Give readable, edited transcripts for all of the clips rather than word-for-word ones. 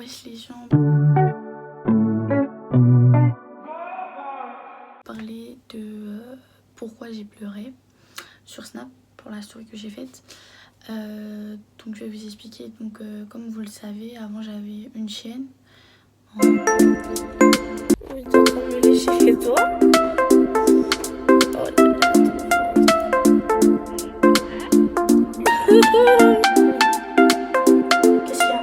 Wesh les gens, parler de pourquoi j'ai pleuré sur Snap pour la story que j'ai faite. Donc je vais vous expliquer. Donc comme vous le savez, avant j'avais une chienne. Mais t'es en train de me lécher chez toi? Oh là là. Qu'est-ce qu'il y a?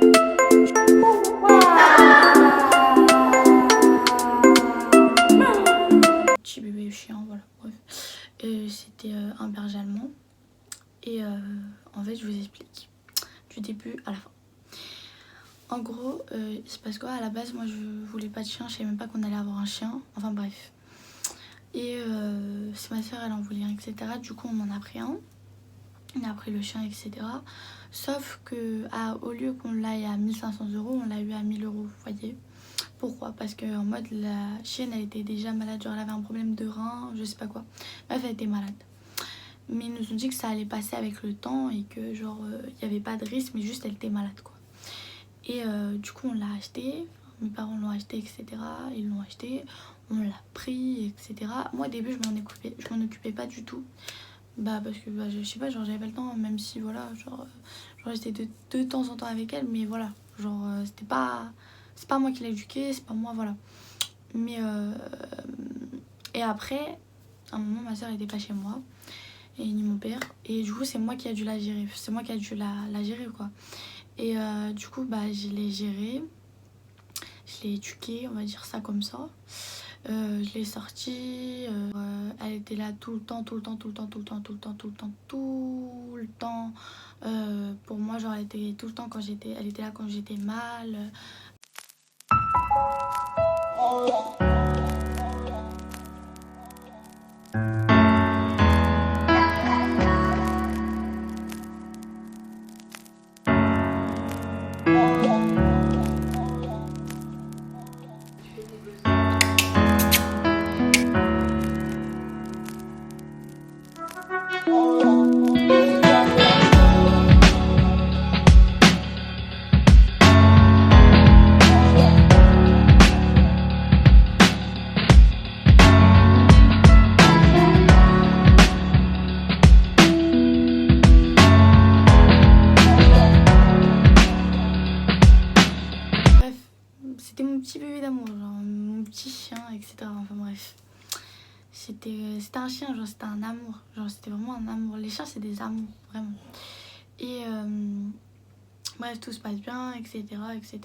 Petit bébé chien, voilà. Bref, c'était un berger allemand. Et en fait, je vous explique du début à la fin. En gros, il se passe quoi? À la base, moi je voulais pas de chien, je savais même pas qu'on allait avoir un chien. Enfin bref. Et c'est ma soeur, elle en voulait un, etc. Du coup, on en a pris un. On a pris le chien, etc. Sauf que au lieu qu'on l'aille à 1500 €, on l'a eu à 1000 €, vous voyez. Pourquoi? Parce que en mode la chienne, elle était déjà malade, genre elle avait un problème de rein, je sais pas quoi. Bref, elle était malade. Mais ils nous ont dit que ça allait passer avec le temps et que genre il n'y avait pas de risque, mais juste elle était malade quoi. Et du coup on l'a acheté, mes parents l'ont acheté, etc. Ils l'ont acheté, on l'a pris, etc. Moi au début je m'en occupais pas du tout. Bah parce que je sais pas, genre j'avais pas le temps, même si voilà, genre j'étais de temps en temps avec elle, mais voilà, genre c'est pas moi qui l'ai éduquée, c'est pas moi, voilà. Mais et après, à un moment ma soeur était pas chez moi, et ni mon père, et du coup c'est moi qui a dû la gérer, c'est moi qui a dû la gérer quoi. Et du coup bah je l'ai gérée, je l'ai éduquée, on va dire ça comme ça. Je l'ai sortie, elle était là tout le temps, tout le temps, tout le temps, tout le temps, tout le temps, tout le temps, tout le temps. Pour moi, genre, elle était tout le temps elle était là quand j'étais mal. Bref, c'était mon petit bébé d'amour, genre mon petit chien, etc. Enfin bref. C'était un chien, genre c'était un amour. Genre c'était vraiment un amour. Les chiens c'est des amours, vraiment. Et bref, tout se passe bien, etc. etc.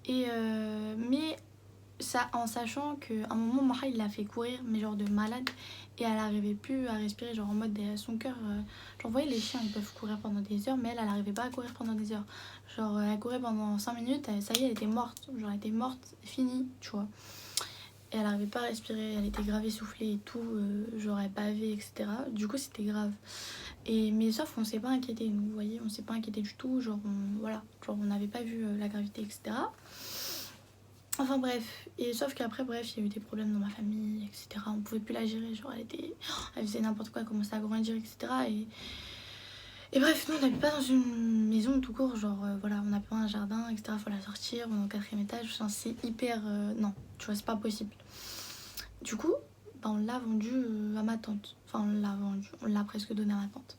Et mais ça, en sachant qu'à un moment, Maha il l'a fait courir, mais genre de malade. Et elle arrivait plus à respirer, genre en mode son cœur. Genre, vous voyez, les chiens ils peuvent courir pendant des heures, mais elle arrivait pas à courir pendant des heures. Genre, elle courait pendant 5 minutes, ça y est, elle était morte. Genre, elle était morte, finie, tu vois. Et elle arrivait pas à respirer, elle était grave essoufflée et tout, genre elle bavait, etc. Du coup, c'était grave. Mais sauf on s'est pas inquiété, nous, vous voyez, on s'est pas inquiété du tout, genre, voilà, genre on n'avait pas vu la gravité, etc. Enfin bref, et sauf qu'après, bref, il y a eu des problèmes dans ma famille, etc. On pouvait plus la gérer, genre elle faisait n'importe quoi, elle commençait à grandir, etc. Et bref, nous on n'habite pas dans une maison tout court, genre voilà, on n'a pas un jardin, etc. Faut la sortir, on est au 4e étage, enfin, c'est hyper. Non, tu vois, c'est pas possible. Du coup, bah, on l'a vendu à ma tante. Enfin, on l'a vendu, on l'a presque donné à ma tante.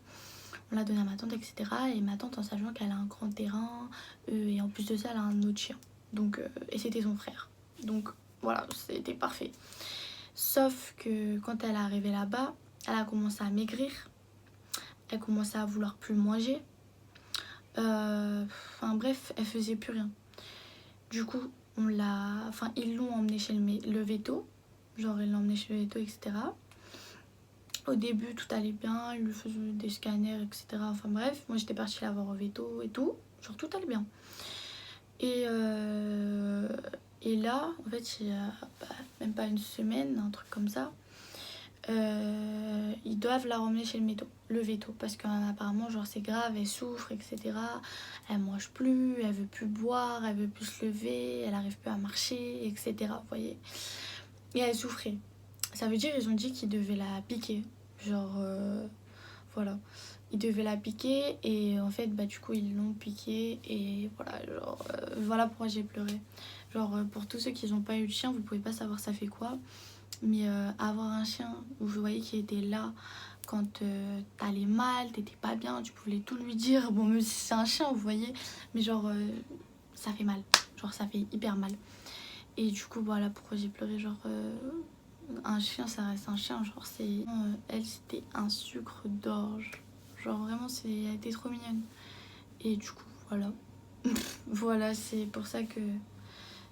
On l'a donné à ma tante, etc. Et ma tante, en sachant qu'elle a un grand terrain, et en plus de ça, elle a un autre chien. Donc, et c'était son frère. Donc voilà, c'était parfait. Sauf que quand elle est arrivée là-bas, elle a commencé à maigrir. Elle commençait à vouloir plus manger. Enfin bref, elle faisait plus rien. Du coup, ils l'ont emmenée chez le veto. Genre, ils l'ont emmenée chez le veto, etc. Au début, tout allait bien, ils lui faisaient des scanners, etc. Enfin bref, moi j'étais partie la voir au veto et tout. Genre, tout allait bien. Et là, en fait, il y a même pas une semaine, un truc comme ça, ils doivent la ramener chez le veto parce qu'apparemment, genre, c'est grave, elle souffre, etc. Elle mange plus, elle veut plus boire, elle veut plus se lever, elle arrive plus à marcher, etc. Vous voyez. Et elle souffrait. Ça veut dire ils ont dit qu'ils devaient la piquer. Genre, voilà. ils devaient la piquer et en fait bah du coup ils l'ont piqué et voilà genre voilà pourquoi j'ai pleuré. Genre pour tous ceux qui n'ont pas eu de chien, vous pouvez pas savoir ça fait quoi, mais avoir un chien où vous voyez qu'il était là quand t'allais mal, t'étais pas bien, tu pouvais tout lui dire, bon même si c'est un chien vous voyez, mais genre ça fait mal, genre ça fait hyper mal. Et du coup voilà pourquoi j'ai pleuré, genre un chien ça reste un chien, genre c'est elle c'était un sucre d'orge, genre vraiment elle était trop mignonne. Et du coup voilà voilà c'est pour ça que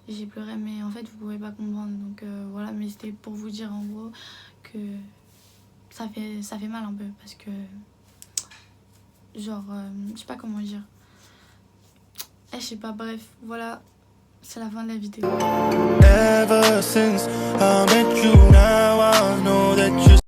j'ai pleuré, mais en fait vous pouvez pas comprendre, donc voilà, mais c'était pour vous dire en gros que ça fait mal un peu parce que genre je sais pas comment dire, je sais pas, bref voilà, c'est la fin de la vidéo. Ever since I met you, now I know that you